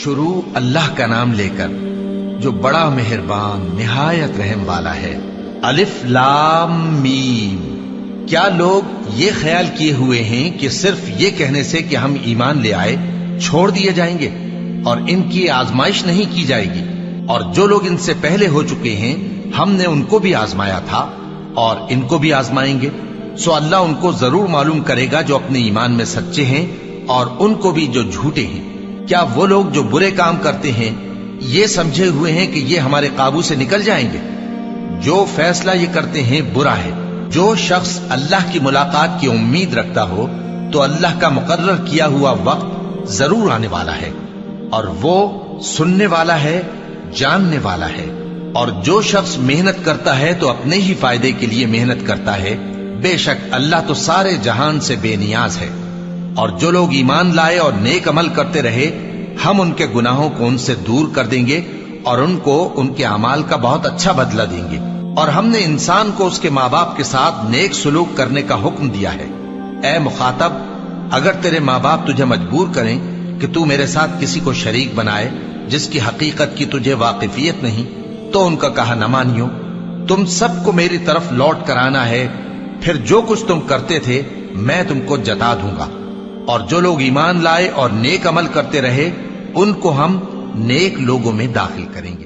شروع اللہ کا نام لے کر جو بڑا مہربان نہایت رحم والا ہے۔ الف لام میم۔ کیا لوگ یہ خیال کیے ہوئے ہیں کہ صرف یہ کہنے سے کہ ہم ایمان لے آئے چھوڑ دیے جائیں گے اور ان کی آزمائش نہیں کی جائے گی؟ اور جو لوگ ان سے پہلے ہو چکے ہیں ہم نے ان کو بھی آزمایا تھا اور ان کو بھی آزمائیں گے، سو اللہ ان کو ضرور معلوم کرے گا جو اپنے ایمان میں سچے ہیں اور ان کو بھی جو جھوٹے ہیں۔ کیا وہ لوگ جو برے کام کرتے ہیں یہ سمجھے ہوئے ہیں کہ یہ ہمارے قابو سے نکل جائیں گے؟ جو فیصلہ یہ کرتے ہیں برا ہے۔ جو شخص اللہ کی ملاقات کی امید رکھتا ہو تو اللہ کا مقرر کیا ہوا وقت ضرور آنے والا ہے، اور وہ سننے والا ہے، جاننے والا ہے۔ اور جو شخص محنت کرتا ہے تو اپنے ہی فائدے کے لیے محنت کرتا ہے، بے شک اللہ تو سارے جہان سے بے نیاز ہے۔ اور جو لوگ ایمان لائے اور نیک عمل کرتے رہے ہم ان کے گناہوں کو ان سے دور کر دیں گے اور ان کو ان کے اعمال کا بہت اچھا بدلہ دیں گے۔ اور ہم نے انسان کو اس کے ماں باپ کے ساتھ نیک سلوک کرنے کا حکم دیا ہے۔ اے مخاطب، اگر تیرے ماں باپ تجھے مجبور کریں کہ تو میرے ساتھ کسی کو شریک بنائے جس کی حقیقت کی تجھے واقفیت نہیں، تو ان کا کہا نہ مانیو۔ تم سب کو میری طرف لوٹ کر آنا ہے، پھر جو کچھ تم کرتے تھے میں تم کو جتا دوں گا۔ اور جو لوگ ایمان لائے اور نیک عمل کرتے رہے ان کو ہم نیک لوگوں میں داخل کریں گے۔